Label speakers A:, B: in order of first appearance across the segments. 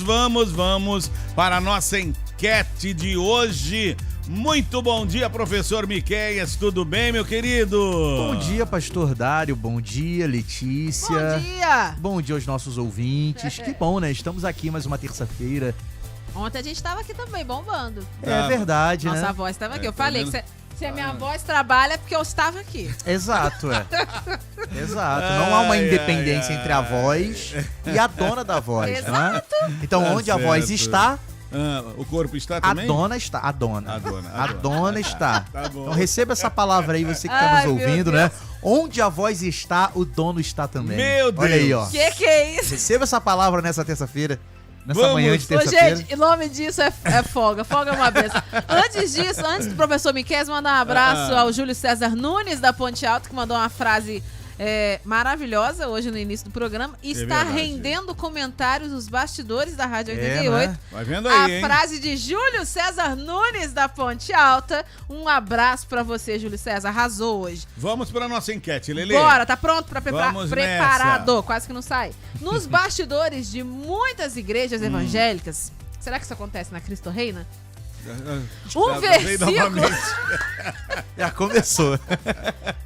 A: vamos para a nossa enquete de hoje. Muito bom dia, professor Miqueias, tudo bem, meu querido?
B: Bom dia, pastor Dário, bom dia, Letícia.
C: Bom dia!
B: Bom dia aos nossos ouvintes, que bom, né? Estamos aqui mais uma terça-feira.
C: Ontem a gente estava aqui também, bombando.
B: É verdade,
C: Nossa,
B: né?
C: a voz estava aqui. Eu falei
A: vendo?
C: que se a minha voz trabalha é porque eu estava aqui.
B: Exato, Exato. Não há uma independência entre a voz e a dona da voz,
C: Exato.
B: né? Então,
A: Tá
B: onde a voz
A: certo.
B: está,
A: O corpo está
B: a
A: também?
B: dona está. A dona.
A: A dona
B: está.
A: Tá bom.
B: Então, receba essa palavra aí, você que está
C: Ai,
B: nos
C: meu
B: ouvindo,
C: Deus.
B: né? Onde a voz está, o dono está também.
A: Meu Deus.
B: Olha aí, ó.
C: Que é isso?
B: Receba essa palavra nessa terça-feira. Nessa
A: Vamos.
B: manhã de
C: Ô,
B: terça-feira.
C: gente, o nome disso é folga. Folga é uma benção. Antes do professor Miqueias, mandar um abraço ao Júlio César Nunes, da Ponte Alta, que mandou uma frase maravilhosa hoje no início do programa. E está
A: verdade.
C: rendendo comentários nos bastidores da Rádio
B: É,
C: 88.
B: né?
A: Vai vendo
C: A
A: aí, hein?
C: frase de Júlio César Nunes, da Ponte Alta. Um abraço pra você, Júlio César. Arrasou hoje.
A: Vamos para a nossa enquete, Lelê.
C: Bora, tá pronto pra
A: Vamos
C: preparado?
A: nessa.
C: Quase que não sai. Nos bastidores de muitas igrejas evangélicas, será que isso acontece na Cristo Reina? Um
A: Vem
C: versículo.
A: novamente.
B: Já começou.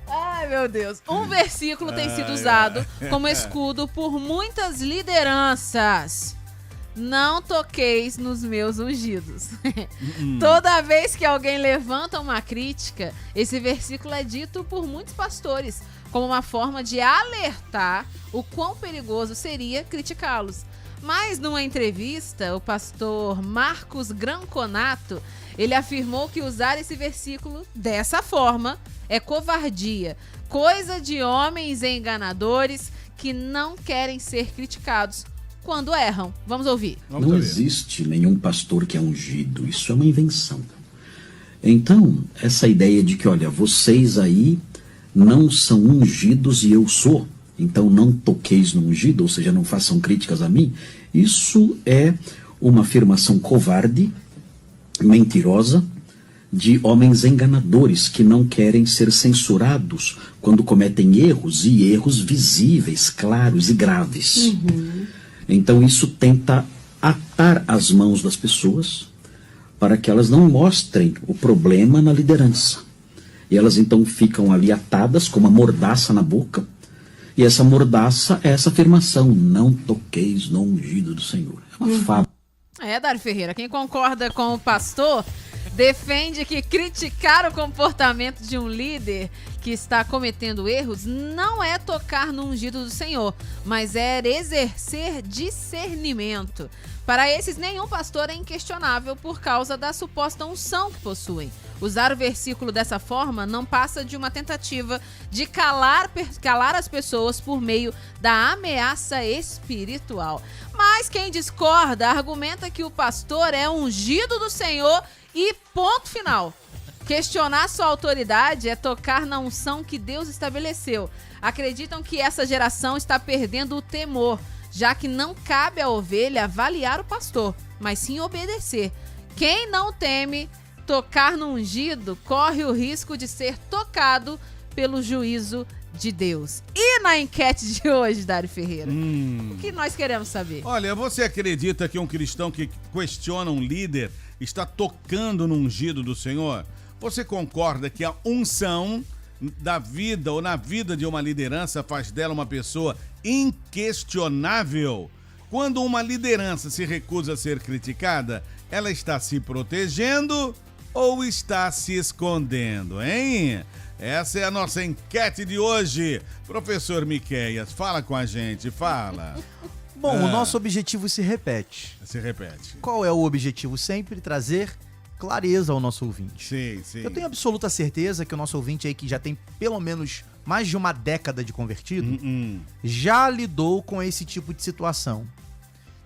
C: Ai, meu Deus. Um versículo tem sido usado como escudo por muitas lideranças. Não toqueis nos meus ungidos. Toda vez que alguém levanta uma crítica, esse versículo é dito por muitos pastores como uma forma de alertar o quão perigoso seria criticá-los. Mas numa entrevista, o pastor Marcos Granconato, ele afirmou que usar esse versículo dessa forma é covardia, coisa de homens enganadores que não querem ser criticados quando erram. Vamos ouvir.
A: Vamos
D: Não
A: ouvir.
D: existe nenhum pastor que é ungido, isso é uma invenção. Então, essa ideia de que, olha, vocês aí não são ungidos e eu sou, então não toqueis no ungido, ou seja, não façam críticas a mim, isso é uma afirmação covarde, mentirosa, de homens enganadores que não querem ser censurados quando cometem erros, e erros visíveis, claros e graves. Então isso tenta atar as mãos das pessoas para que elas não mostrem o problema na liderança. E elas então ficam ali atadas com uma mordaça na boca. E essa mordaça é essa afirmação: não toqueis no ungido do Senhor. É uma fábula.
C: Dário Ferreira, quem concorda com o pastor defende que criticar o comportamento de um líder que está cometendo erros não é tocar no ungido do Senhor, mas é exercer discernimento. Para esses, nenhum pastor é inquestionável por causa da suposta unção que possuem. Usar o versículo dessa forma não passa de uma tentativa de calar as pessoas por meio da ameaça espiritual. Mas quem discorda argumenta que o pastor é ungido do Senhor e ponto final. Questionar sua autoridade é tocar na unção que Deus estabeleceu. Acreditam que essa geração está perdendo o temor, já que não cabe à ovelha avaliar o pastor, mas sim obedecer. Quem não teme tocar no ungido corre o risco de ser tocado pelo juízo de Deus. E na enquete de hoje, Dário Ferreira, o que nós queremos saber?
A: Olha, você acredita que um cristão que questiona um líder está tocando no ungido do Senhor? Você concorda que a unção da vida ou na vida de uma liderança faz dela uma pessoa inquestionável? Quando uma liderança se recusa a ser criticada, ela está se protegendo ou está se escondendo, hein? Essa é a nossa enquete de hoje. Professor Miqueias, fala com a gente, fala.
B: Bom, o nosso objetivo se repete.
A: Se repete.
B: Qual é o objetivo? Sempre trazer clareza ao nosso ouvinte.
A: Sim, sim.
B: Eu tenho absoluta certeza que o nosso ouvinte aí, que já tem pelo menos mais de uma década de convertido, já lidou com esse tipo de situação.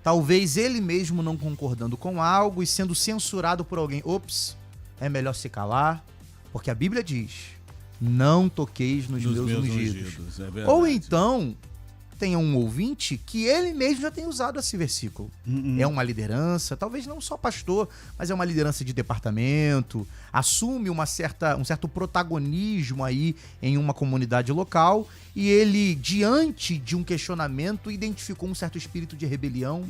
B: Talvez ele mesmo não concordando com algo e sendo censurado por alguém. Ops, é melhor se calar, porque a Bíblia diz: não toqueis nos meus ungidos.
A: É verdade.
B: Ou então, tenha um ouvinte que ele mesmo já tenha usado esse versículo. É uma liderança, talvez não só pastor, mas é uma liderança de departamento, assume um certo protagonismo aí em uma comunidade local e ele, diante de um questionamento, identificou um certo espírito de rebelião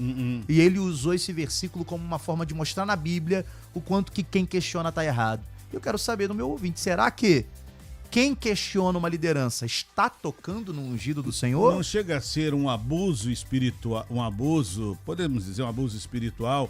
B: e ele usou esse versículo como uma forma de mostrar na Bíblia o quanto que quem questiona está errado. Eu quero saber do meu ouvinte, será que quem questiona uma liderança está tocando no ungido do Senhor?
A: Não chega a ser um abuso espiritual, podemos dizer um abuso espiritual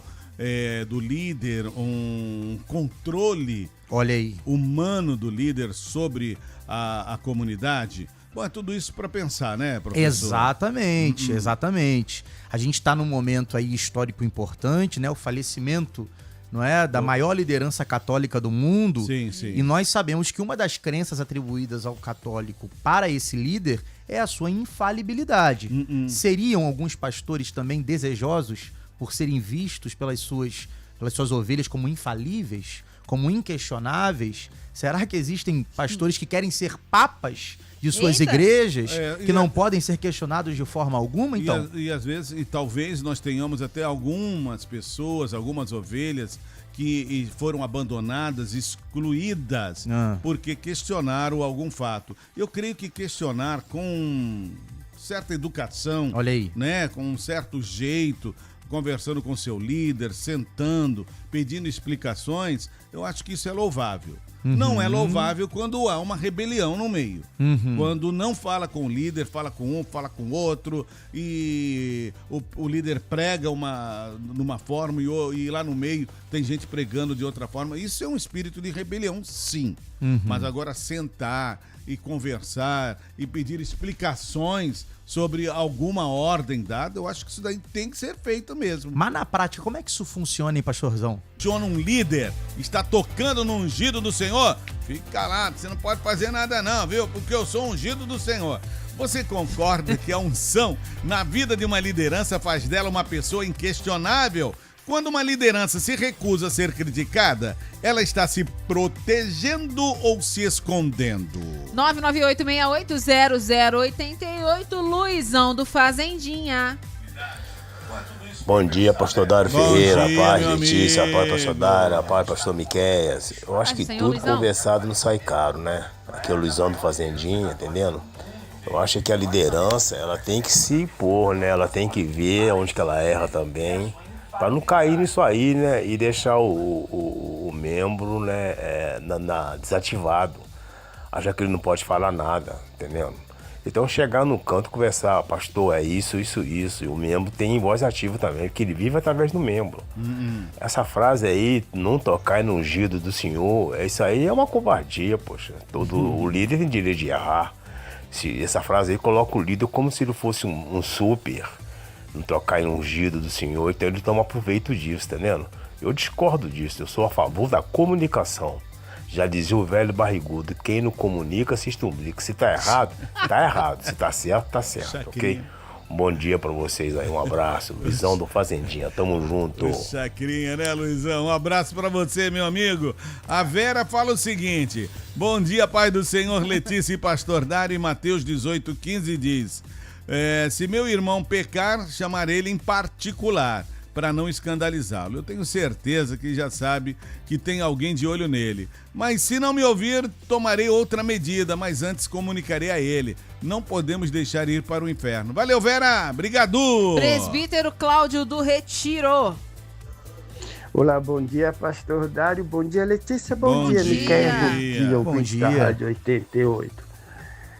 A: do líder, um controle
B: Olha aí.
A: humano do líder sobre a comunidade? Bom, é tudo isso para pensar, né, professor?
B: Exatamente, exatamente. A gente está num momento aí histórico importante, né? O falecimento, não é, da maior liderança católica do mundo.
A: Sim, sim.
B: E nós sabemos que uma das crenças atribuídas ao católico para esse líder é a sua infalibilidade. Seriam alguns pastores também desejosos por serem vistos pelas suas ovelhas como infalíveis, como inquestionáveis? Será que existem pastores que querem ser papas de suas igrejas, que não podem ser questionados de forma alguma, então?
A: E às vezes, e talvez nós tenhamos até algumas pessoas, algumas ovelhas que foram abandonadas, excluídas, porque questionaram algum fato. Eu creio que questionar com certa educação,
B: olha aí,
A: né, com um certo jeito, conversando com seu líder, sentando, pedindo explicações, eu acho que isso é louvável. Não é louvável quando há uma rebelião no meio. Quando não fala com o líder, fala com um, fala com o outro, e o líder prega numa forma e lá no meio tem gente pregando de outra forma. Isso é um espírito de rebelião, sim. Mas agora sentar e conversar e pedir explicações sobre alguma ordem dada, eu acho que isso daí tem que ser feito mesmo.
B: Mas na prática, como é que isso funciona, hein, pastorzão?
A: Funciona um líder, está tocando no ungido do Senhor, fique calado, você não pode fazer nada não, viu? Porque eu sou ungido do Senhor. Você concorda que a unção na vida de uma liderança faz dela uma pessoa inquestionável? Quando uma liderança se recusa a ser criticada, ela está se protegendo ou se escondendo?
C: 998680088, Luizão do Fazendinha.
E: Bom dia, pastor Dário Ferreira, paz Letícia, paz pastor Dário, paz pastor Miqueias. Eu acho que tudo Luizão conversado não sai caro, né? Aqui é o Luizão do Fazendinha, entendendo? Eu acho que a liderança, ela tem que se impor, né? Ela tem que ver onde que ela erra também, para não cair nisso aí, né? E deixar o membro, né, desativado. Acha que ele não pode falar nada, entendeu? Então chegar no canto, conversar, pastor, é isso, e o membro tem voz ativa também, porque ele vive através do membro. Essa frase aí, não tocar no ungido do Senhor, isso aí é uma covardia, poxa. O líder tem direito de errar. Essa frase aí coloca o líder como se ele fosse um super, não tocar no ungido do Senhor, então ele toma proveito disso, tá vendo? Eu discordo disso, eu sou a favor da comunicação. Já dizia o velho barrigudo, quem não comunica se estumblica. Se tá errado, tá errado. Se tá certo, tá certo, ok? Um bom dia pra vocês aí, um abraço. Luizão do Fazendinha, tamo junto.
A: Chacrinha, né, Luizão? Um abraço pra você, meu amigo. A Vera fala o seguinte: bom dia, Pai do Senhor, Letícia e Pastor Dário, e Mateus 18:15 diz: se meu irmão pecar, chamarei ele em particular, para não escandalizá-lo. Eu tenho certeza que já sabe que tem alguém de olho nele. Mas se não me ouvir, tomarei outra medida, mas antes comunicarei a ele. Não podemos deixar ir para o inferno. Valeu, Vera! Obrigado!
C: Presbítero Cláudio do Retiro.
F: Olá, bom dia, pastor Dário. Bom dia, Letícia. Bom dia, Miqueias. Bom dia, da Rádio 88.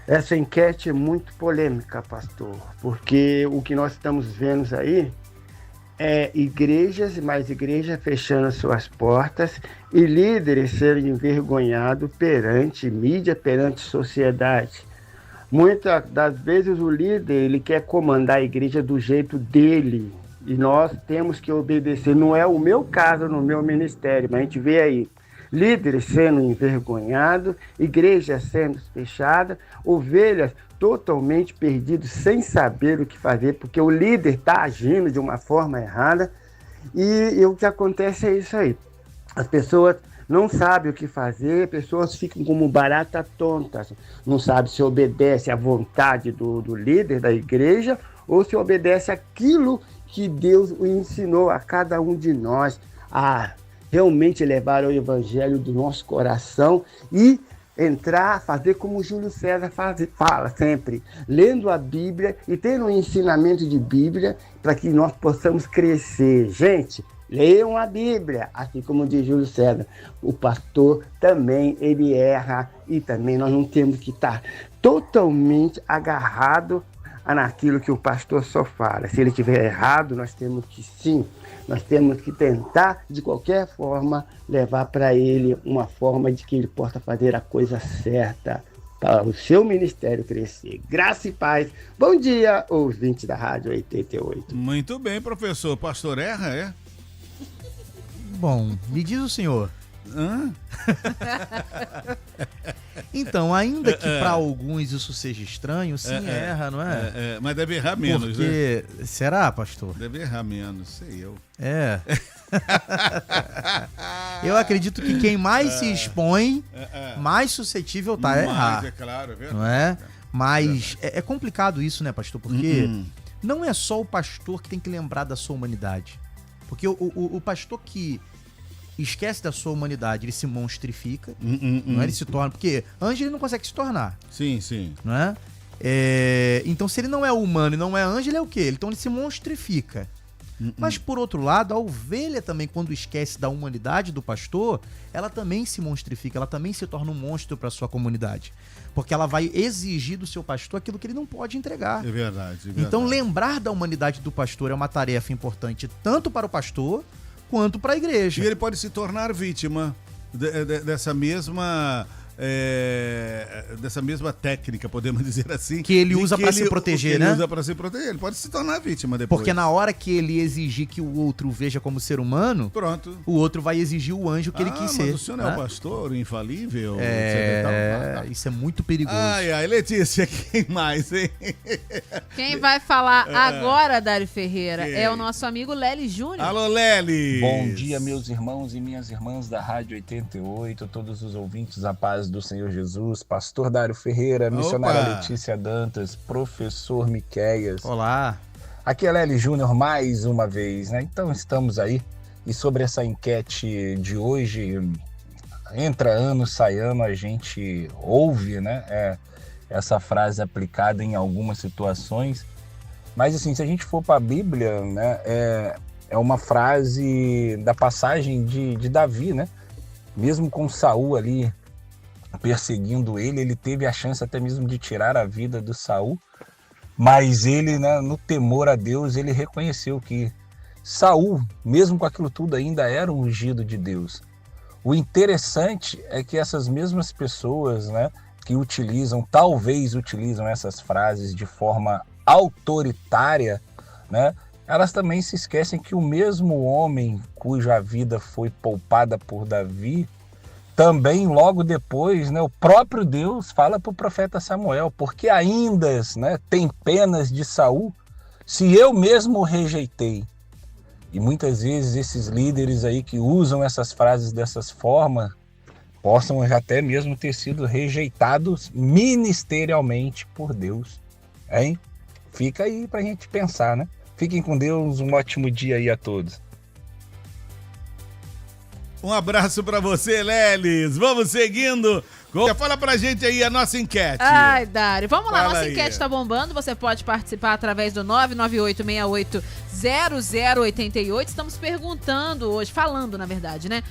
F: Essa enquete é muito polêmica, pastor, porque o que nós estamos vendo aí igrejas e mais igrejas fechando suas portas e líderes serem envergonhados perante mídia, perante sociedade. Muitas das vezes o líder, ele quer comandar a igreja do jeito dele e nós temos que obedecer. Não é o meu caso no meu ministério, mas a gente vê aí líderes sendo envergonhados, igrejas sendo fechadas, ovelhas totalmente perdidos, sem saber o que fazer, porque o líder está agindo de uma forma errada. E o que acontece é isso aí. As pessoas não sabe o que fazer, pessoas ficam como baratas tontas, não sabe se obedece à vontade do líder da igreja ou se obedece aquilo que Deus ensinou a cada um de nós a realmente levar o evangelho do nosso coração e entrar, fazer como o Júlio César fala sempre, lendo a Bíblia e tendo um ensinamento de Bíblia para que nós possamos crescer. Gente, leiam a Bíblia, assim como diz Júlio César. O pastor também, ele erra e também nós não temos que estar totalmente agarrado naquilo que o pastor só fala. Se ele estiver errado, nós temos que tentar, de qualquer forma, levar para ele uma forma de que ele possa fazer a coisa certa para o seu ministério crescer. Graça e paz. Bom dia, ouvinte da Rádio 88.
A: Muito bem, professor. Pastor erra, é?
B: Bom, me diz o senhor.
A: Hã?
B: Então, ainda que para alguns isso seja estranho, sim, erra, não é?
A: Mas deve errar menos,
B: porque... né? Será, pastor?
A: Deve errar menos, sei eu.
B: Eu acredito que quem mais se expõe, mais suscetível tá a errar.
A: É claro, é verdade.
B: Não é? Mas é complicado isso, né, pastor? Porque não é só o pastor que tem que lembrar da sua humanidade. Porque o pastor que esquece da sua humanidade, ele se monstrifica, não é? Ele se torna... Porque anjo ele não consegue se tornar.
A: Sim, sim.
B: Não é? Então, se ele não é humano e não é anjo, ele é o quê? Então ele se monstrifica. Mas, por outro lado, a ovelha também, quando esquece da humanidade do pastor, ela também se monstrifica, ela também se torna um monstro para sua comunidade. Porque ela vai exigir do seu pastor aquilo que ele não pode entregar.
A: É verdade.
B: Então, lembrar da humanidade do pastor é uma tarefa importante tanto para o pastor quanto para a igreja.
A: E ele pode se tornar vítima dessa mesma técnica, podemos dizer assim.
B: Que ele usa para se proteger, né?
A: Ele usa para se proteger. Ele pode se tornar vítima depois.
B: Porque na hora que ele exigir que o outro o veja como ser humano,
A: pronto,
B: o outro vai exigir o anjo que ele quis ser.
A: Mas o senhor não é o pastor, o infalível?
B: Isso é muito perigoso.
A: Ai, Letícia, quem mais, hein?
C: Quem vai falar agora, Dário Ferreira, é o nosso amigo Lely Júnior.
A: Alô, Lely!
G: Bom dia, meus irmãos e minhas irmãs da Rádio 88, todos os ouvintes, a paz do Senhor Jesus, pastor Dário Ferreira, missionária Letícia Dantas, professor Miqueias.
B: Olá.
G: Aqui é Lely Júnior mais uma vez, né? Então estamos aí, e sobre essa enquete de hoje, entra ano, sai ano, a gente ouve, né? Essa frase aplicada em algumas situações, mas assim, se a gente for para a Bíblia, né? É uma frase da passagem de Davi, né? Mesmo com Saul ali perseguindo ele teve a chance até mesmo de tirar a vida do Saul, mas ele, né, no temor a Deus, ele reconheceu que Saul, mesmo com aquilo tudo, ainda era um ungido de Deus. O interessante é que essas mesmas pessoas, né, que talvez utilizam essas frases de forma autoritária, né, elas também se esquecem que o mesmo homem cuja vida foi poupada por Davi, também logo depois, né, o próprio Deus fala para o profeta Samuel, porque ainda, né, tem penas de Saul, se eu mesmo o rejeitei. E muitas vezes esses líderes aí que usam essas frases dessas formas, possam já até mesmo ter sido rejeitados ministerialmente por Deus. Hein? Fica aí para a gente pensar, né? Fiquem com Deus, um ótimo dia aí a todos.
A: Um abraço pra você, Lelis. Vamos seguindo. Fala pra gente aí a nossa enquete.
C: Ai, Dário. Vamos lá, nossa enquete tá bombando. Você pode participar através do 998680088. Estamos perguntando hoje, falando na verdade, né?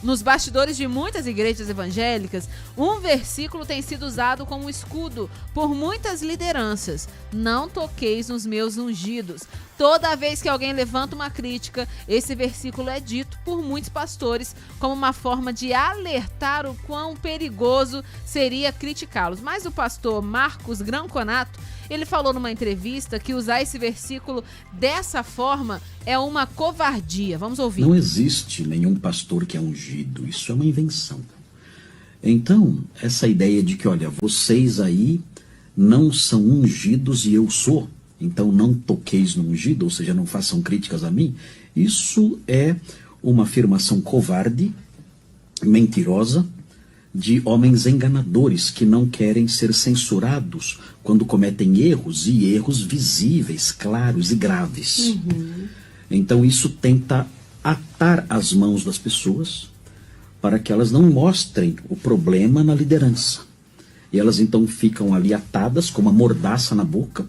C: Nos bastidores de muitas igrejas evangélicas, um versículo tem sido usado como escudo por muitas lideranças. Não toqueis nos meus ungidos. Toda vez que alguém levanta uma crítica, esse versículo é dito por muitos pastores como uma forma de alertar o quão perigoso seria criticá-los. Mas o pastor Marcos Granconato, ele falou numa entrevista que usar esse versículo dessa forma é uma covardia. Vamos ouvir.
D: Não existe nenhum pastor que é ungido. Isso é uma invenção. Então, essa ideia de que, olha, vocês aí não são ungidos e eu sou, então não toqueis no ungido, ou seja, não façam críticas a mim, isso é uma afirmação covarde mentirosa, de homens enganadores que não querem ser censurados quando cometem erros, e erros visíveis, claros e graves. Então isso tenta atar as mãos das pessoas para que elas não mostrem o problema na liderança. E elas então ficam ali atadas com uma mordaça na boca.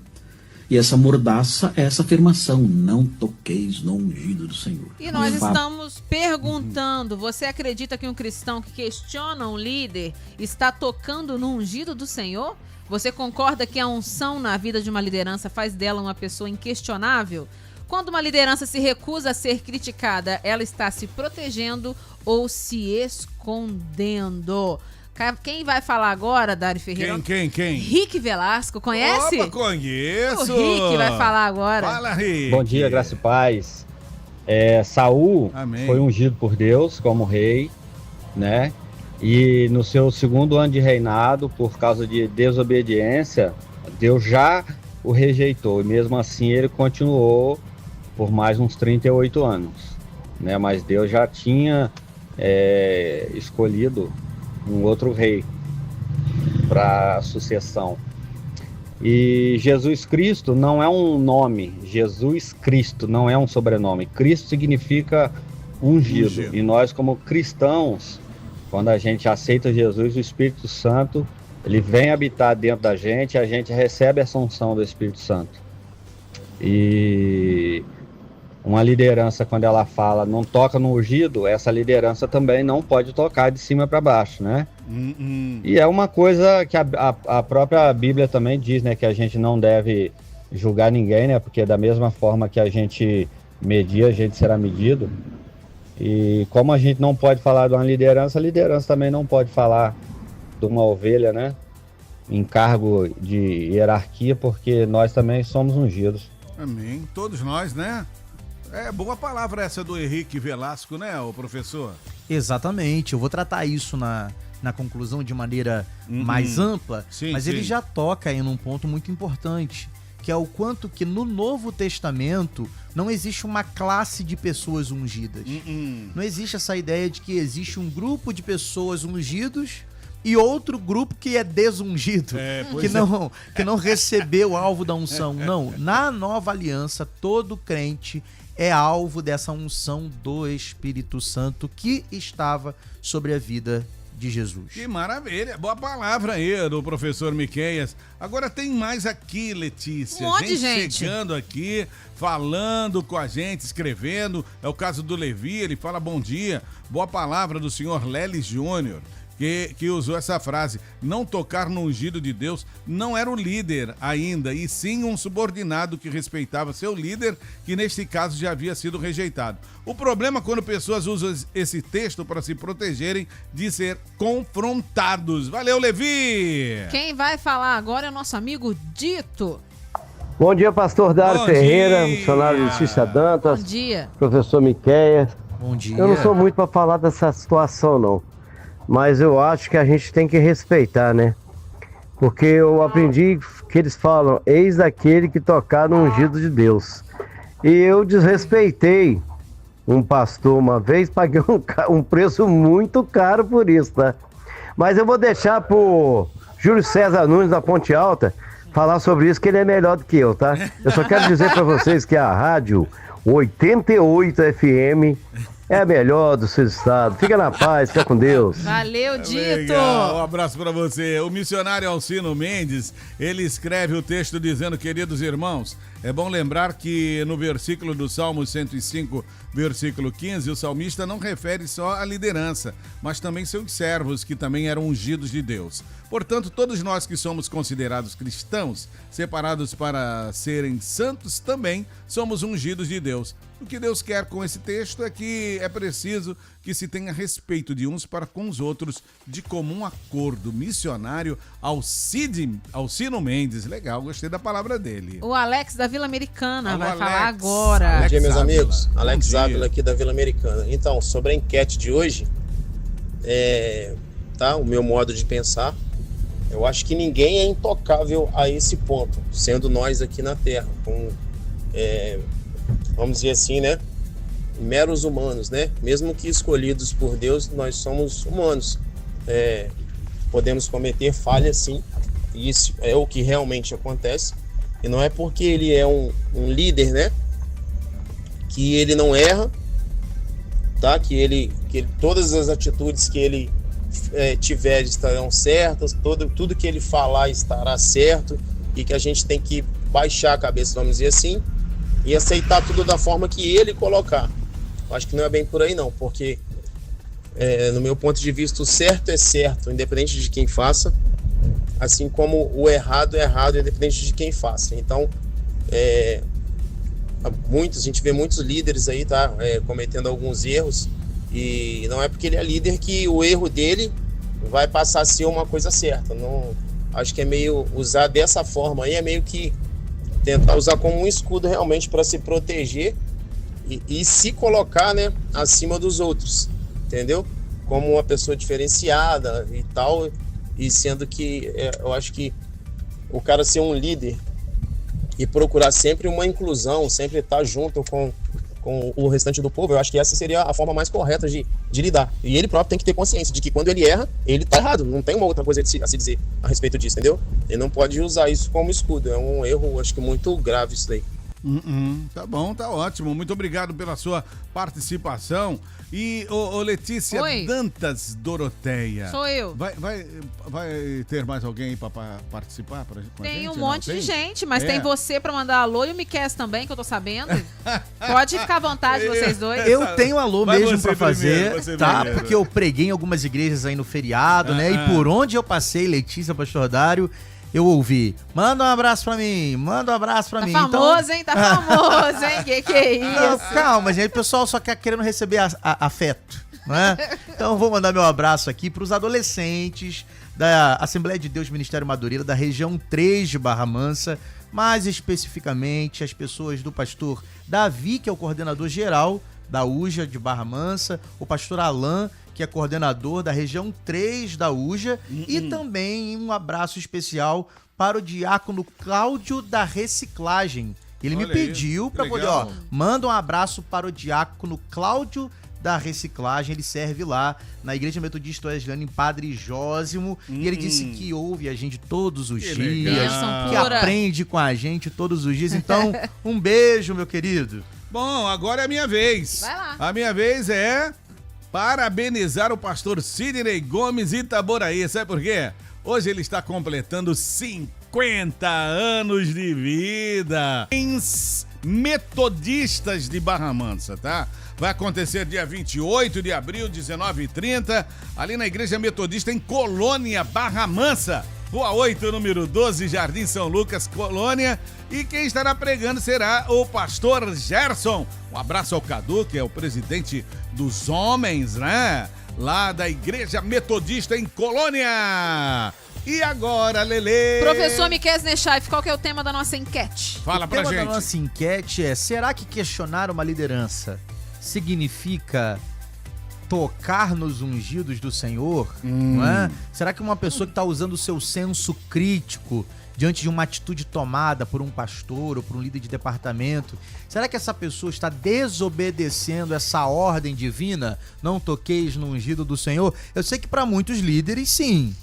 D: E essa mordaça é essa afirmação: não toqueis no ungido do Senhor.
C: E nós estamos perguntando, você acredita que um cristão que questiona um líder está tocando no ungido do Senhor? Você concorda que a unção na vida de uma liderança faz dela uma pessoa inquestionável? Quando uma liderança se recusa a ser criticada, ela está se protegendo ou se escondendo? Quem vai falar agora, Dário Ferreira?
A: Quem?
C: Rick Velasco, conhece?
A: Opa, conheço!
C: O Rick vai falar agora.
A: Fala, Rick!
H: Bom dia, graça e paz. Saul foi ungido por Deus como rei, né? E no seu segundo ano de reinado, por causa de desobediência, Deus já o rejeitou. E mesmo assim ele continuou por mais uns 38 anos, né? Mas Deus já tinha escolhido um outro rei para a sucessão. E Jesus Cristo não é um nome, Jesus Cristo não é um sobrenome. Cristo significa ungido. E nós, como cristãos, quando a gente aceita Jesus, o Espírito Santo, ele vem habitar dentro da gente e a gente recebe essa unção do Espírito Santo. E uma liderança, quando ela fala não toca no ungido, essa liderança também não pode tocar de cima para baixo, né? E é uma coisa que a própria Bíblia também diz, né? Que a gente não deve julgar ninguém, né? Porque da mesma forma que a gente medir, a gente será medido. E como a gente não pode falar de uma liderança, a liderança também não pode falar de uma ovelha, né? Em cargo de hierarquia, porque nós também somos ungidos.
A: Amém. Todos nós, né? É boa palavra essa do Henrique Velasco, né, o professor?
B: Exatamente. Eu vou tratar isso na conclusão de maneira mais ampla, mas ele já toca aí num ponto muito importante, que é o quanto que no Novo Testamento não existe uma classe de pessoas ungidas. Não existe essa ideia de que existe um grupo de pessoas ungidos e outro grupo que é desungido, que não recebeu o alvo da unção. Não, na Nova Aliança, todo crente é alvo dessa unção do Espírito Santo que estava sobre a vida de Jesus.
A: Que maravilha, boa palavra aí do professor Miqueias. Agora tem mais aqui, Letícia. Gente chegando aqui, falando com a gente, escrevendo. É o caso do Levi, ele fala bom dia. Boa palavra do senhor Lelis Júnior, que usou essa frase: não tocar no ungido de Deus. Não era o líder ainda, e sim um subordinado que respeitava seu líder, que neste caso já havia sido rejeitado. O problema é quando pessoas usam esse texto para se protegerem de ser confrontados. Valeu, Levi!
C: Quem vai falar agora é o nosso amigo Dito.
F: Bom dia, pastor Dário Ferreira, missionário Letícia Dantas.
C: Bom dia.
F: Professor Miqueias.
B: Bom dia.
F: Eu não sou muito para falar dessa situação, não. Mas eu acho que a gente tem que respeitar, né? Porque eu aprendi que eles falam: eis aquele que tocar no ungido de Deus. E eu desrespeitei um pastor uma vez, paguei um preço muito caro por isso, tá? Mas eu vou deixar pro Júlio César Nunes da Ponte Alta falar sobre isso, que ele é melhor do que eu, tá? Eu só quero dizer para vocês que a rádio 88 FM é a melhor do seu estado. Fica na paz, fica com Deus.
C: Valeu, Dito.
A: Legal. Um abraço para você. O missionário Alcino Mendes, ele escreve o texto dizendo: queridos irmãos, é bom lembrar que no versículo do Salmo 105, versículo 15, o salmista não refere só à liderança, mas também seus servos, que também eram ungidos de Deus. Portanto, todos nós que somos considerados cristãos, separados para serem santos, também somos ungidos de Deus. O que Deus quer com esse texto é que é preciso que se tenha respeito de uns para com os outros, de comum acordo. Missionário Alcino Mendes. Legal, gostei da palavra dele.
C: O Alex da Vila Americana vai falar agora.
I: Bom dia, meus amigos. Alex Ávila aqui da Vila Americana. Então, sobre a enquete de hoje, o meu modo de pensar, eu acho que ninguém é intocável a esse ponto, sendo nós aqui na Terra, vamos dizer assim, né? meros humanos, né? Mesmo que escolhidos por Deus, nós somos humanos. Podemos cometer falhas, sim. E isso é o que realmente acontece. E não é porque ele é um líder, né? Que ele não erra, tá? Que todas as atitudes que ele tiver estarão certas, tudo que ele falar estará certo, e que a gente tem que baixar a cabeça, vamos dizer assim, e aceitar tudo da forma que ele colocar. Eu acho que não é bem por aí não, porque no meu ponto de vista o certo é certo, independente de quem faça, assim como o errado é errado, independente de quem faça. Então, a gente vê muitos líderes aí, tá, cometendo alguns erros, e não é porque ele é líder que o erro dele vai passar a ser uma coisa certa. Não, acho que é meio usar dessa forma aí, é meio que tentar usar como um escudo realmente para se proteger e se colocar, né, acima dos outros, entendeu? Como uma pessoa diferenciada e tal, e sendo que eu acho que o cara ser um líder e procurar sempre uma inclusão, sempre estar junto com o restante do povo, eu acho que essa seria a forma mais correta de lidar. E ele próprio tem que ter consciência de que quando ele erra, ele tá errado. Não tem uma outra coisa a se dizer a respeito disso, entendeu? Ele não pode usar isso como escudo. É um erro, acho que muito grave isso daí.
A: Tá bom, tá ótimo. Muito obrigado pela sua participação. E, Letícia
C: Oi.
A: Dantas Doroteia.
C: Sou eu.
A: Vai ter mais alguém aí pra participar com a gente?
C: Tem um monte de gente, mas
A: É.
C: tem você pra mandar alô e o Miquel também, que eu tô sabendo. Pode ficar à vontade, vocês dois.
B: Eu tenho alô
A: Vai
B: mesmo
A: você
B: pra fazer,
A: primeiro, você
B: tá?
A: primeiro.
B: Porque eu preguei em algumas igrejas aí no feriado, né? E por onde eu passei, Letícia, Pastor Dário, eu ouvi, manda um abraço pra mim, manda um abraço pra
C: Tá
B: mim.
C: famoso, hein? Tá famoso, hein? Que é isso?
B: Não, calma, gente, o pessoal só quer querendo receber afeto, não é? Então eu vou mandar meu abraço aqui pros adolescentes da Assembleia de Deus Ministério Madureira, da região 3 de Barra Mansa, mais especificamente as pessoas do pastor Davi, que é o coordenador geral da UJA de Barra Mansa, o pastor Alain, que é coordenador da região 3 da UJA, e também um abraço especial para o diácono Cláudio da Reciclagem. Ele me
A: Olha aí,
B: pediu
A: que
B: para poder,
A: legal.
B: manda um abraço para o diácono Cláudio da Reciclagem. Ele serve lá na Igreja Metodista Wesleyana em Padre Jósimo, e ele disse que ouve a gente todos os
A: Que
B: dias,
A: legal.
B: que aprende com a gente todos os dias. Então, um beijo, meu querido.
A: Bom, agora é a minha vez.
C: Vai lá.
A: A minha vez é parabenizar o pastor Sidney Gomes Itaboraí. Sabe por quê? Hoje ele está completando 50 anos de vida. Metodistas de Barra Mansa, tá? Vai acontecer dia 28 de abril, 19h30, ali na Igreja Metodista em Colônia, Barra Mansa. Rua 8, número 12, Jardim São Lucas, Colônia. E quem estará pregando será o pastor Gerson. Um abraço ao Cadu, que é o presidente dos homens, né? Lá da Igreja Metodista em Colônia. E agora, Lelê?
C: Professor Miquel Nechaif, qual que é o tema da nossa enquete?
A: Fala pra
B: O tema
A: gente.
B: da nossa enquete é: será que questionar uma liderança significa tocar nos ungidos do Senhor? Não é? Será que uma pessoa que está usando o seu senso crítico diante de uma atitude tomada por um pastor ou por um líder de departamento, será que essa pessoa está desobedecendo essa ordem divina? Não toqueis no ungido do Senhor? Eu sei que para muitos líderes, sim.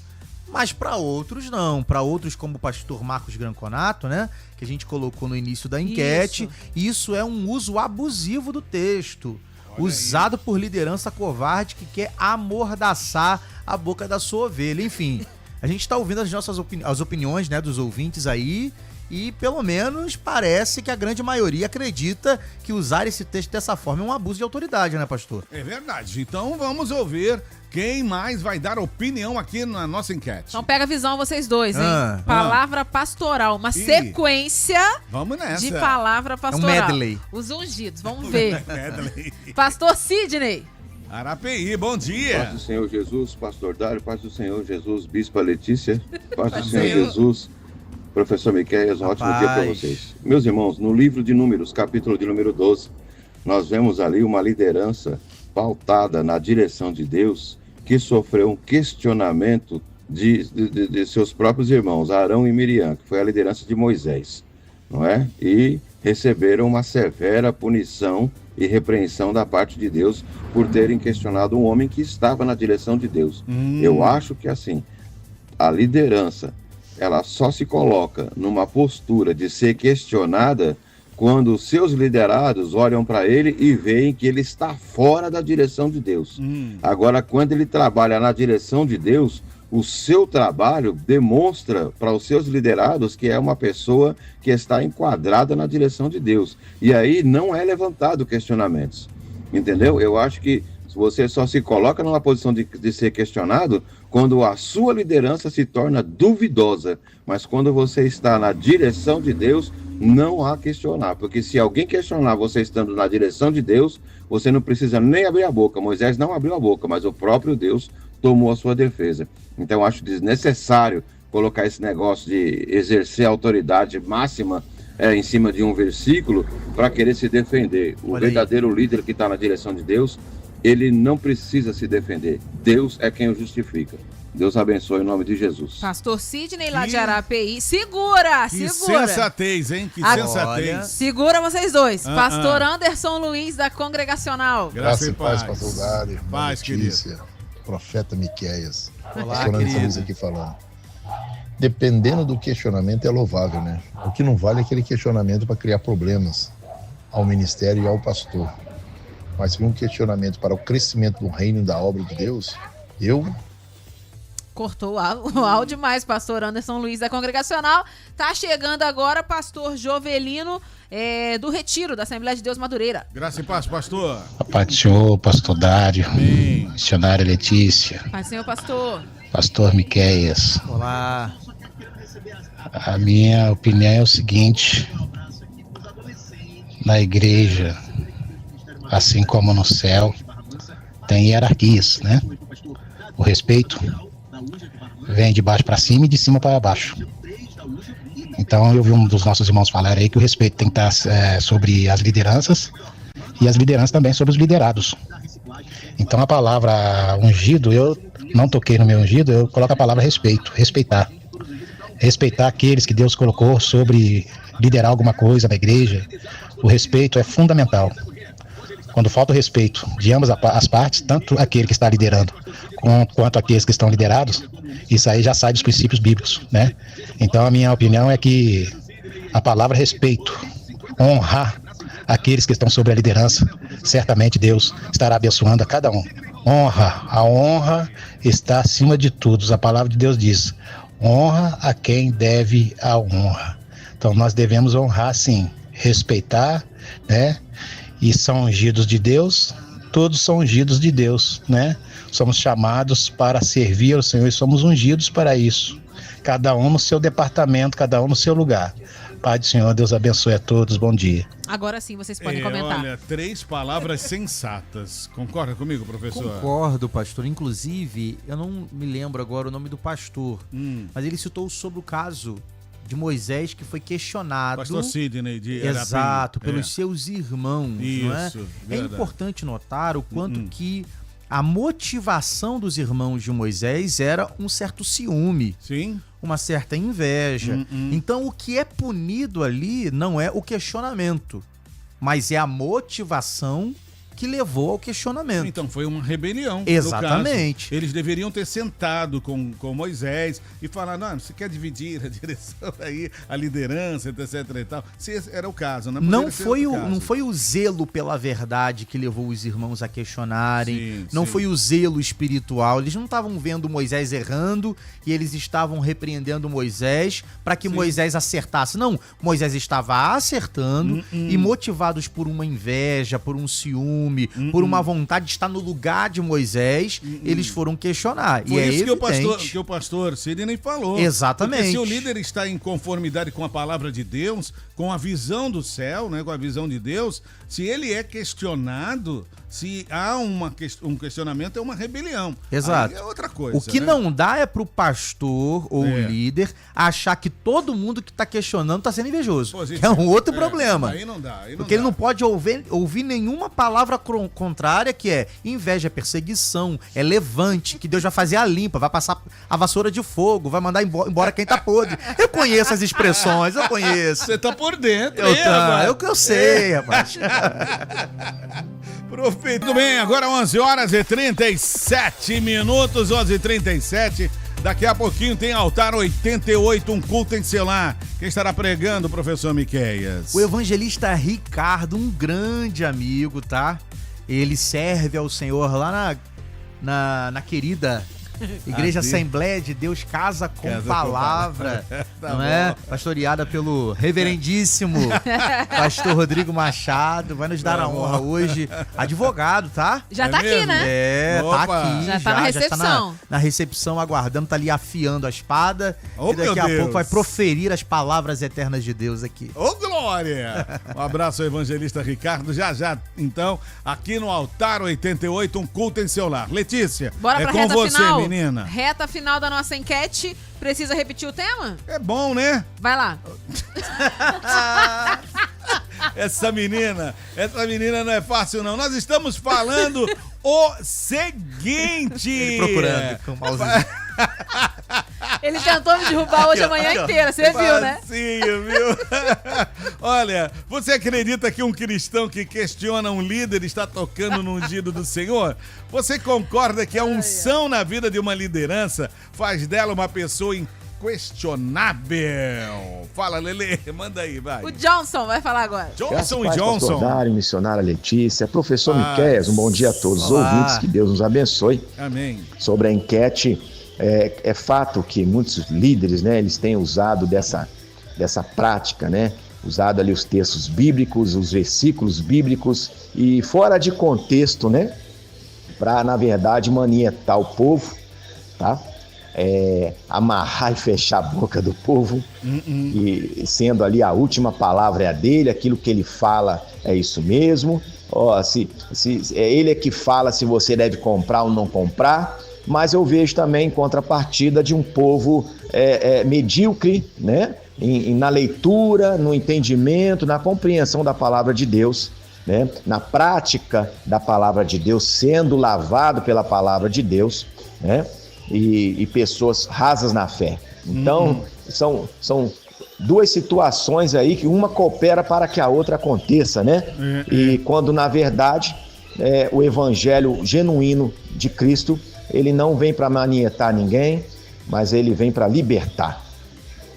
B: Mas para outros não, para outros como o pastor Marcos Granconato, né, que a gente colocou no início da enquete, isso é um uso abusivo do texto, usado por liderança covarde que quer amordaçar a boca da sua ovelha. Enfim, a gente está ouvindo as nossas as opiniões, né, dos ouvintes aí, e pelo menos parece que a grande maioria acredita que usar esse texto dessa forma é um abuso de autoridade, né, pastor?
A: É verdade. Então vamos ouvir quem mais vai dar opinião aqui na nossa enquete.
C: Então pega a visão vocês dois, hein?
B: Ah.
C: Palavra pastoral, uma sequência
A: Vamos nessa.
C: de palavra pastoral.
B: medley.
C: Os ungidos, vamos ver.
A: Medley.
C: Pastor Sidney.
A: Arapeí, bom
J: Paz
A: dia.
J: do Senhor Jesus, pastor Dário, paz do Senhor Jesus, bispa Letícia, paz do Senhor
A: Senhor.
J: Jesus, professor Miqueias, um ótimo dia para
B: Paz.
J: vocês. Meus irmãos, no livro de Números, capítulo de número 12, nós vemos ali uma liderança pautada na direção de Deus, que sofreu um questionamento de seus próprios irmãos, Arão e Miriam, que foi a liderança de Moisés, não é? E receberam uma severa punição e repreensão da parte de Deus por terem questionado um homem que estava na direção de Deus. Eu acho que assim, a liderança, ela só se coloca numa postura de ser questionada quando os seus liderados olham para ele e veem que ele está fora da direção de Deus. Agora, quando ele trabalha na direção de Deus, o seu trabalho demonstra para os seus liderados que é uma pessoa que está enquadrada na direção de Deus. E aí não é levantado questionamentos. Entendeu? Eu acho que você só se coloca numa posição de ser questionado quando a sua liderança se torna duvidosa. Mas quando você está na direção de Deus, não há questionar. Porque se alguém questionar você estando na direção de Deus, você não precisa nem abrir a boca. Moisés não abriu a boca, mas o próprio Deus tomou a sua defesa. Então, acho desnecessário colocar esse negócio de exercer autoridade máxima em cima de um versículo para querer se defender. O verdadeiro líder que está na direção de Deus, ele não precisa se defender. Deus é quem o justifica. Deus abençoe em nome de Jesus.
C: Pastor Sidney lá de Arapeí. Segura!
A: Que sensatez, hein? Que sensatez.
C: Segura vocês dois. Pastor Anderson Luiz da Congregacional.
K: Graças e paz, pastor Dário.
A: Paz,
K: Letícia, profeta Miqueias.
B: Olá,
K: estamos aqui falando. Dependendo do questionamento é louvável, né? O que não vale é aquele questionamento para criar problemas ao ministério e ao pastor. Mas um questionamento para o crescimento do reino e da obra de Deus,
C: Cortou o áudio mais, pastor Anderson Luiz da Congregacional. Tá chegando agora pastor Jovelino do Retiro, da Assembleia de Deus Madureira.
A: Graça e paz, pastor.
L: A paz do Senhor, pastor Dário, missionária Letícia.
C: Paz do Senhor, pastor.
L: Pastor Miqueias.
B: Olá.
L: A minha opinião é o seguinte: na igreja, assim como no céu, tem hierarquias, né? O respeito vem de baixo para cima e de cima para baixo. Então eu vi um dos nossos irmãos falar aí que o respeito tem que estar sobre as lideranças e as lideranças também sobre os liderados. Então a palavra ungido, eu não toquei no meu ungido, eu coloco a palavra respeito, respeitar. Respeitar aqueles que Deus colocou sobre liderar alguma coisa na igreja. O respeito é fundamental. Quando falta o respeito de ambas as partes, tanto aquele que está liderando quanto aqueles que estão liderados, isso aí já sai dos princípios bíblicos, né? Então a minha opinião é que a palavra respeito, honrar aqueles que estão sobre a liderança, certamente Deus estará abençoando a cada um. A honra está acima de tudo. A palavra de Deus diz: honra a quem deve a honra. Então nós devemos honrar sim, respeitar, né? E são ungidos de Deus, todos são ungidos de Deus, né? Somos chamados para servir ao Senhor e somos ungidos para isso. Cada um no seu departamento, cada um no seu lugar. Pai do Senhor, Deus abençoe a todos, bom dia.
C: Agora sim, vocês podem comentar.
A: Olha, 3 palavras sensatas. Concorda comigo, professor?
B: Concordo, pastor. Inclusive, eu não me lembro agora o nome do pastor, mas ele citou sobre o caso de Moisés, que foi questionado.
A: Pastor Sidney de Arapeí.
B: Exato, pelos seus irmãos.
A: Isso,
B: não é? É importante notar o quanto que a motivação dos irmãos de Moisés era um certo ciúme.
A: Sim.
B: Uma certa inveja. Então, o que é punido ali não é o questionamento, mas é a motivação que levou ao questionamento.
A: Então foi uma rebelião.
B: Exatamente.
A: No caso. Eles deveriam ter sentado com Moisés e falar: não, você quer dividir a direção aí, a liderança, etc e tal. Se esse era o caso, né?
B: Não foi o zelo pela verdade que levou os irmãos a questionarem, não foi o zelo espiritual. Eles não estavam vendo Moisés errando e eles estavam repreendendo Moisés para que Moisés acertasse. Não, Moisés estava acertando e motivados por uma inveja, por um ciúme, por uma vontade de estar no lugar de Moisés, eles foram questionar.
A: Foi isso que o pastor Sidney falou.
B: Exatamente.
A: Porque se o líder está em conformidade com a palavra de Deus, com a visão do céu, né, com a visão de Deus, se ele é questionado, Se há um questionamento, é uma rebelião.
B: Exato.
A: Aí é outra coisa.
B: O que não dá é pro pastor ou o líder achar que todo mundo que tá questionando tá sendo invejoso. Que é um outro problema.
A: Aí não dá.
B: Porque ele não pode ouvir nenhuma palavra contrária, que é inveja, é perseguição, é levante, que Deus vai fazer a limpa, vai passar a vassoura de fogo, vai mandar embora quem tá podre. Eu conheço as expressões, eu conheço.
A: Você tá por dentro.
B: Eu sei, rapaz.
A: Muito bem, agora 11h37, 11h37. Daqui a pouquinho tem Altar 88, um culto em Selá. Quem estará pregando, professor Miqueias?
B: O evangelista Ricardo, um grande amigo, tá? Ele serve ao Senhor lá na querida Igreja Assembleia de Deus Casa com Palavra,
A: Tá
B: não
A: bom.
B: é? Pastoreada pelo reverendíssimo pastor Rodrigo Machado, vai nos dar a honra hoje. Advogado, tá?
C: Já tá aqui, né?
B: É,
A: Opa.
B: tá aqui.
C: Já tá na recepção.
B: Na recepção, aguardando, tá ali afiando a espada.
A: Oh,
B: e daqui
A: meu
B: a
A: Deus.
B: pouco vai proferir as palavras eternas de Deus aqui.
A: Ô, glória! Um abraço ao evangelista Ricardo. Já, então, aqui no Altar 88, um culto em seu lar. Letícia,
C: Bora
A: é
C: pra
A: com
C: reta
A: você,
C: final.
A: menina.
C: Reta final da nossa enquete. Precisa repetir o tema?
A: É bom, né?
C: Vai lá.
A: Essa menina não é fácil, não. Nós estamos falando o seguinte.
B: Ele procurando com o mousezinho.
C: Ele tentou me derrubar hoje a manhã inteira, você viu, né?
A: Facinho, viu? Olha, você acredita que um cristão que questiona um líder está tocando no ungido do Senhor? Você concorda que a unção na vida de uma liderança faz dela uma pessoa inquestionável? Fala, Lelê, manda aí, vai.
C: O Johnson vai falar agora.
A: Johnson e Johnson.
M: Pastor Dário, missionária Letícia, professor Miqueias, um bom dia a todos os ouvintes, que Deus nos abençoe.
A: Amém.
M: Sobre a enquete, é fato que muitos líderes, né, eles têm usado dessa prática, né, usado ali os textos bíblicos, os versículos bíblicos e fora de contexto, né, para, na verdade, manietar o povo, tá? Amarrar e fechar a boca do povo, e sendo ali a última palavra é a dele, aquilo que ele fala é isso mesmo. Se ele é que fala se você deve comprar ou não comprar, mas eu vejo também em contrapartida de um povo medíocre, né? Na leitura, no entendimento, na compreensão da palavra de Deus, né? Na prática da palavra de Deus, sendo lavado pela palavra de Deus, né? E pessoas rasas na fé. Então, são duas situações aí que uma coopera para que a outra aconteça, né? E quando, na verdade, o evangelho genuíno de Cristo, ele não vem para manietar ninguém, mas ele vem para libertar.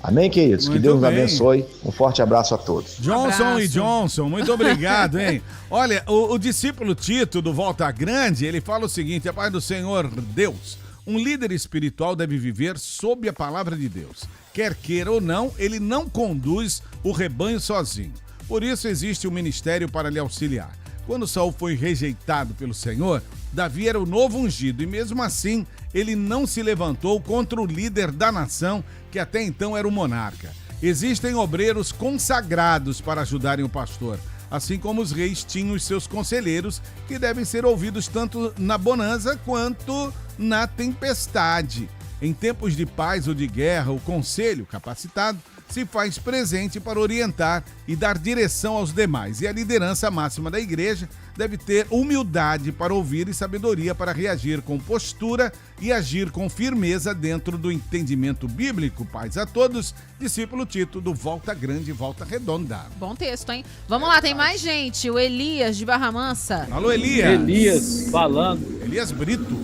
M: Amém, queridos?
A: Muito
M: que Deus nos
A: bem.
M: abençoe. Um forte abraço a todos.
A: Johnson e Johnson, muito obrigado, hein? Olha, o discípulo Tito, do Volta Grande, ele fala o seguinte: a paz do Senhor Deus. Um líder espiritual deve viver sob a palavra de Deus. Quer queira ou não, ele não conduz o rebanho sozinho. Por isso existe um ministério para lhe auxiliar. Quando Saul foi rejeitado pelo Senhor, Davi era o novo ungido e mesmo assim ele não se levantou contra o líder da nação, que até então era o monarca. Existem obreiros consagrados para ajudarem o pastor, assim como os reis tinham os seus conselheiros, que devem ser ouvidos tanto na bonança quanto na tempestade. Em tempos de paz ou de guerra, o conselho capacitado se faz presente para orientar e dar direção aos demais. E a liderança máxima da igreja deve ter humildade para ouvir e sabedoria para reagir com postura e agir com firmeza dentro do entendimento bíblico. Paz a todos, discípulo Tito, do Volta Grande e Volta Redonda.
C: Bom texto, hein? Vamos lá, tem mais gente. O Elias de Barra Mansa.
A: Alô, Elias.
N: Elias falando.
A: Elias Brito.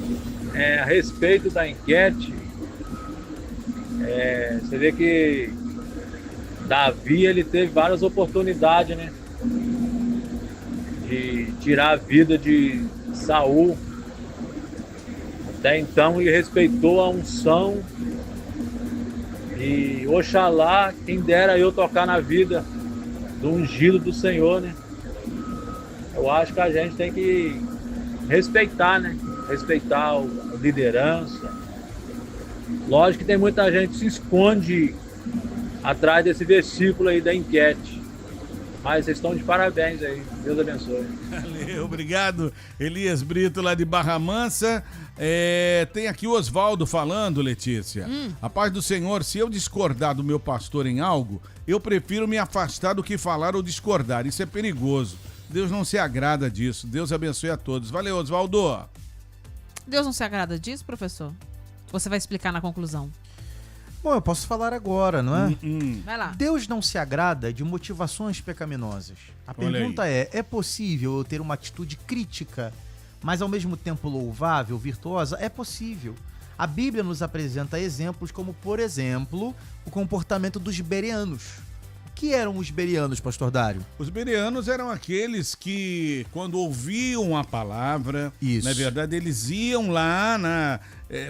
N: A respeito da enquete, você vê que Davi, ele teve várias oportunidades, né, de tirar a vida de Saul. Até então ele respeitou a unção e oxalá quem dera eu tocar na vida do ungido do Senhor, né? Eu acho que a gente tem que respeitar, né? Respeitar a liderança. Lógico que tem muita gente que se esconde atrás desse versículo aí da enquete. Mas vocês estão de parabéns aí. Deus abençoe.
A: Valeu, obrigado, Elias Brito, lá de Barra Mansa. Tem aqui o Oswaldo falando, Letícia. A paz do Senhor, se eu discordar do meu pastor em algo, eu prefiro me afastar do que falar ou discordar. Isso é perigoso. Deus não se agrada disso. Deus abençoe a todos. Valeu, Oswaldo.
C: Deus não se agrada disso, professor? Você vai explicar na conclusão.
B: Bom, eu posso falar agora, não é?
C: Vai lá.
B: Deus não se agrada de motivações pecaminosas. A pergunta é possível eu ter uma atitude crítica, mas ao mesmo tempo louvável, virtuosa? É possível. A Bíblia nos apresenta exemplos como, por exemplo, o comportamento dos bereanos. O que eram os bereanos, pastor Dário?
A: Os bereanos eram aqueles que, quando ouviam a palavra, na verdade, eles iam lá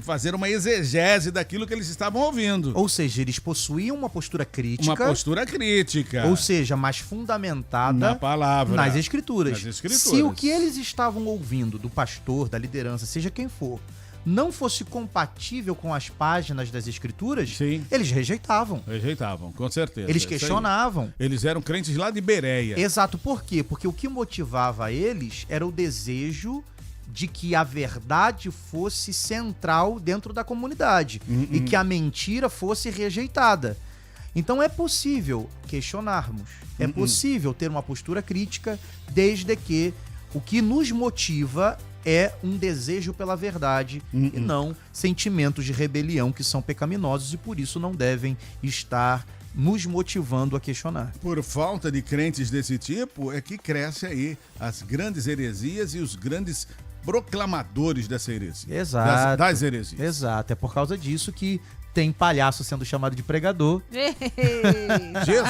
A: fazer uma exegese daquilo que eles estavam ouvindo.
B: Ou seja, eles possuíam uma postura crítica.
A: Uma postura crítica.
B: Ou seja, mais fundamentada
A: na palavra.
B: Nas escrituras.
A: Nas escrituras.
B: Se o que eles estavam ouvindo do pastor, da liderança, seja quem for, não fosse compatível com as páginas das escrituras, eles rejeitavam.
A: Rejeitavam, com certeza.
B: Eles questionavam.
A: Eles eram crentes lá de Bereia.
B: Exato. Por quê? Porque o que motivava eles era o desejo de que a verdade fosse central dentro da comunidade e que a mentira fosse rejeitada. Então é possível questionarmos, é possível ter uma postura crítica, desde que o que nos motiva é um desejo pela verdade e não sentimentos de rebelião que são pecaminosos e por isso não devem estar nos motivando a questionar.
A: Por falta de crentes desse tipo é que cresce aí as grandes heresias e os grandes proclamadores dessa heresia.
B: Exato.
A: Das heresias.
B: Exato. É por causa disso que tem palhaço sendo chamado de pregador.
A: Jesus!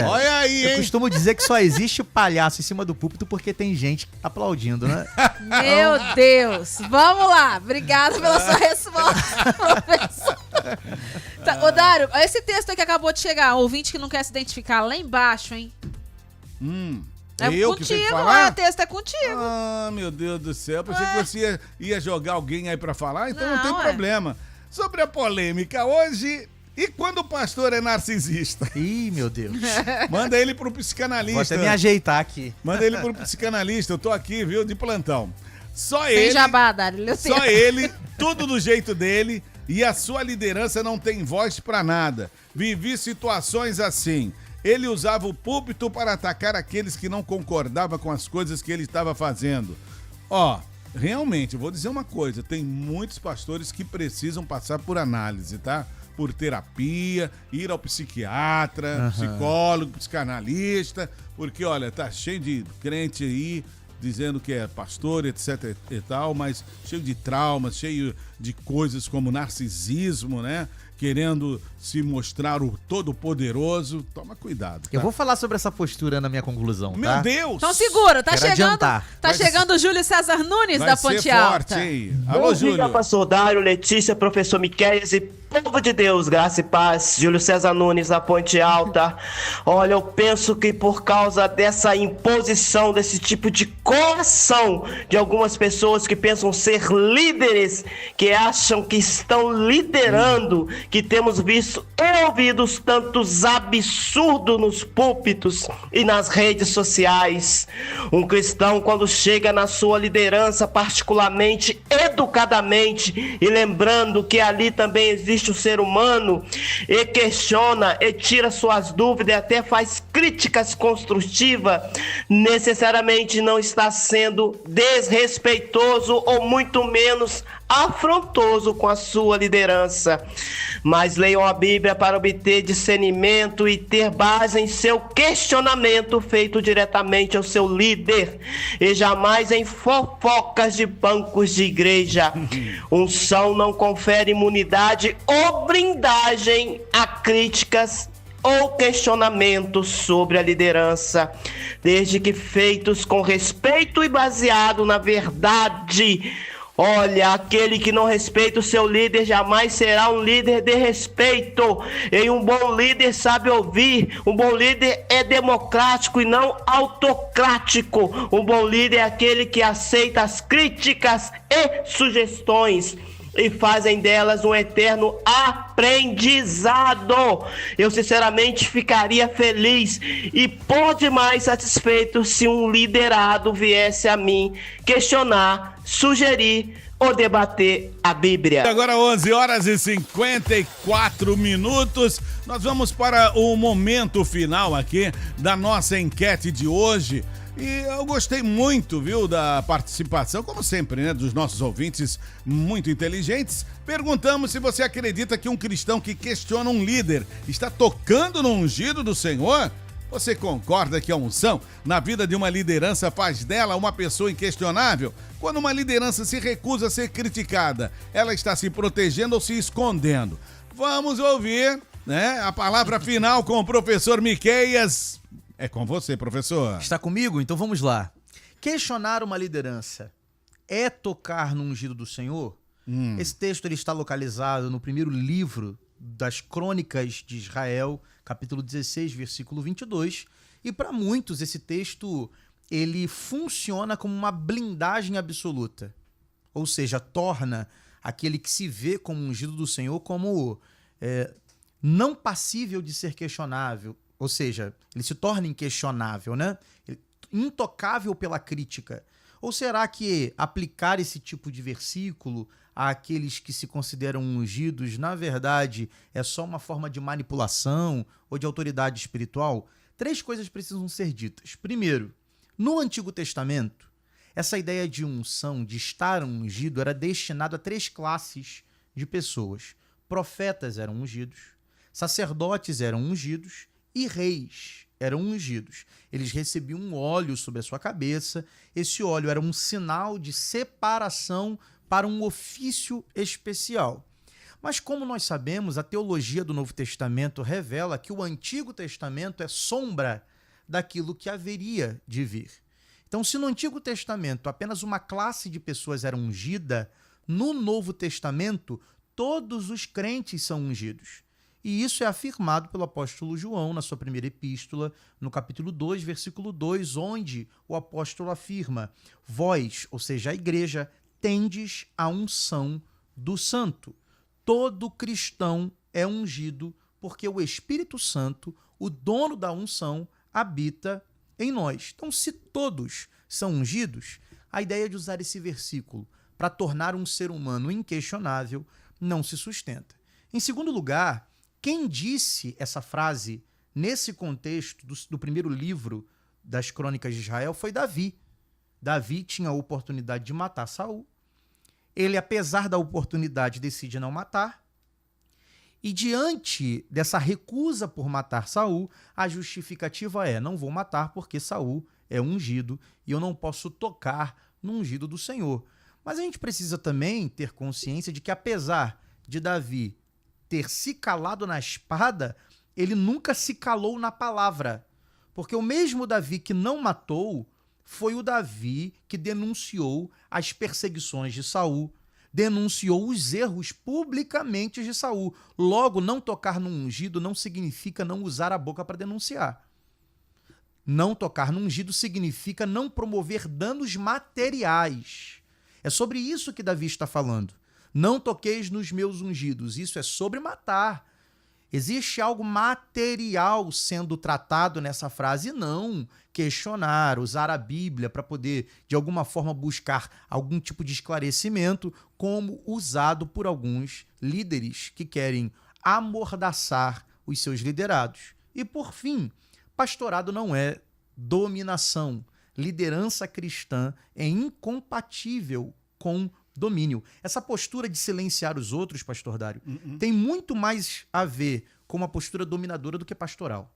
A: Olha aí, hein?
B: Eu costumo dizer que só existe palhaço em cima do púlpito porque tem gente aplaudindo, né?
C: Meu Deus! Vamos lá! Obrigada pela sua resposta, professor. Tá, ô, Dário, esse texto aí que acabou de chegar, ouvinte que não quer se identificar, lá embaixo, hein? É
A: eu
C: contigo,
A: que tenho que falar?
C: O texto é contigo.
A: Ah, meu Deus do céu. Pensei que você ia jogar alguém aí pra falar, então não tem problema. Sobre a polêmica hoje, e quando o pastor é narcisista?
B: Ih, meu Deus.
A: Manda ele pro psicanalista.
B: Vou até me ajeitar aqui.
A: Manda ele pro psicanalista, eu tô aqui, viu, de plantão. Só
C: Sem
A: ele,
C: jabá, Dário.
A: só ele, tudo do jeito dele, e a sua liderança não tem voz pra nada. Vivi situações assim. Ele usava o púlpito para atacar aqueles que não concordavam com as coisas que ele estava fazendo. Realmente, eu vou dizer uma coisa, tem muitos pastores que precisam passar por análise, tá? Por terapia, ir ao psiquiatra, psicólogo, psicanalista, porque, olha, tá cheio de crente aí, dizendo que é pastor, etc e tal, mas cheio de traumas, cheio de coisas como narcisismo, né? Querendo se mostrar o todo-poderoso. Toma cuidado. Tá?
B: Eu vou falar sobre essa postura na minha conclusão, tá?
A: Meu Deus!
C: Então segura, tá
B: Quero
C: chegando.
B: adiantar.
C: Tá chegando o Júlio César Nunes
A: Vai
C: da
A: ser
C: Ponte
A: forte,
C: Alta.
A: hein? Alô, Júlio.
O: Bom dia, pastor Dário, Letícia, professor Miqueias e povo de Deus, graça e paz. Júlio César Nunes da Ponte Alta. Olha, eu penso que por causa dessa imposição, desse tipo de coação de algumas pessoas que pensam ser líderes, que acham que estão liderando, que temos visto e ouvido tantos absurdos nos púlpitos e nas redes sociais. Um cristão, quando chega na sua liderança, particularmente, educadamente, e lembrando que ali também existe o ser humano, e questiona, e tira suas dúvidas, e até faz críticas construtivas, necessariamente não está sendo desrespeitoso ou muito menos afrontoso com a sua liderança. Mas leiam a Bíblia para obter discernimento e ter base em seu questionamento feito diretamente ao seu líder e jamais em fofocas de bancos de igreja. Unção não confere imunidade ou blindagem a críticas ou questionamentos sobre a liderança, desde que feitos com respeito e baseado na verdade. Olha, aquele que não respeita o seu líder jamais será um líder de respeito. E um bom líder sabe ouvir. Um bom líder é democrático e não autocrático. Um bom líder é aquele que aceita as críticas e sugestões. e fazem delas um eterno aprendizado. Eu sinceramente ficaria feliz e por demais satisfeito se um liderado viesse a mim questionar, sugerir ou debater a Bíblia.
A: Agora 11 horas e 54 minutos, nós vamos para o momento final aqui da nossa enquete de hoje. E eu gostei muito, viu, da participação, como sempre, né, dos nossos ouvintes muito inteligentes. Perguntamos se você acredita que um cristão que questiona um líder está tocando no ungido do Senhor. Você concorda que a unção na vida de uma liderança faz dela uma pessoa inquestionável? Quando uma liderança se recusa a ser criticada, ela está se protegendo ou se escondendo? Vamos ouvir, né, a palavra final com o professor Miqueias. É com você, professor.
B: Está comigo? Então vamos lá. Questionar uma liderança é tocar no ungido do Senhor? Esse texto ele está localizado no primeiro livro das Crônicas de Israel, capítulo 16, versículo 22. E para muitos esse texto ele funciona como uma blindagem absoluta. Ou seja, torna aquele que se vê como ungido do Senhor como não passível de ser questionável. Ou seja, ele se torna inquestionável, né? Intocável pela crítica. Ou será que aplicar esse tipo de versículo àqueles que se consideram ungidos, na verdade, é só uma forma de manipulação ou de autoridade espiritual? 3 coisas precisam ser ditas. Primeiro, no Antigo Testamento, essa ideia de unção, de estar ungido, era destinado a 3 classes de pessoas. Profetas eram ungidos, sacerdotes eram ungidos, e reis eram ungidos. Eles recebiam um óleo sobre a sua cabeça. Esse óleo era um sinal de separação para um ofício especial. Mas como nós sabemos, a teologia do Novo Testamento revela que o Antigo Testamento é sombra daquilo que haveria de vir. Então, se no Antigo Testamento apenas uma classe de pessoas era ungida, no Novo Testamento todos os crentes são ungidos. E isso é afirmado pelo apóstolo João na sua primeira epístola, no capítulo 2, versículo 2, onde o apóstolo afirma: vós, ou seja, a igreja, tendes a unção do santo. Todo cristão é ungido porque o Espírito Santo, o dono da unção, habita em nós. Então, se todos são ungidos, a ideia de usar esse versículo para tornar um ser humano inquestionável não se sustenta. Em segundo lugar, quem disse essa frase nesse contexto do primeiro livro das Crônicas de Israel foi Davi. Davi tinha a oportunidade de matar Saul. Ele, apesar da oportunidade, decide não matar. E diante dessa recusa por matar Saul, a justificativa é: não vou matar porque Saul é ungido e eu não posso tocar no ungido do Senhor. Mas a gente precisa também ter consciência de que, apesar de Davi ter se calado na espada, ele nunca se calou na palavra. Porque o mesmo Davi que não matou foi o Davi que denunciou as perseguições de Saul, denunciou os erros publicamente de Saul. Logo, não tocar no ungido não significa não usar a boca para denunciar. Não tocar no ungido significa não promover danos materiais. É sobre isso que Davi está falando. Não toqueis nos meus ungidos. Isso é sobre matar. Existe algo material sendo tratado nessa frase, e não questionar, usar a Bíblia para poder, de alguma forma, buscar algum tipo de esclarecimento, como usado por alguns líderes que querem amordaçar os seus liderados. E, por fim, pastorado não é dominação. Liderança cristã é incompatível com domínio. Essa postura de silenciar os outros, pastor Dário, tem muito mais a ver com uma postura dominadora do que pastoral.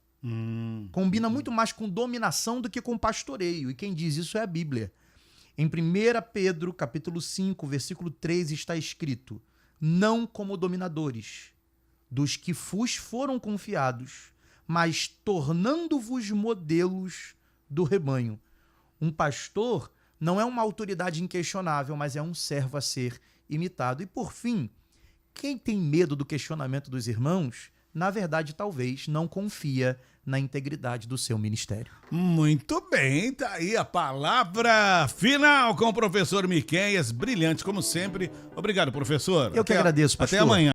B: Combina muito mais com dominação do que com pastoreio. E quem diz isso é a Bíblia. Em 1 Pedro, capítulo 5, versículo 3, está escrito: não como dominadores dos que vos foram confiados, mas tornando-vos modelos do rebanho. Um pastor não é uma autoridade inquestionável, mas é um servo a ser imitado. E, por fim, quem tem medo do questionamento dos irmãos na verdade, talvez não confia na integridade do seu ministério.
A: Muito bem, tá aí a palavra final com o professor Miqueias, brilhante como sempre. Obrigado, professor.
B: Eu que agradeço, pastor.
A: Até amanhã.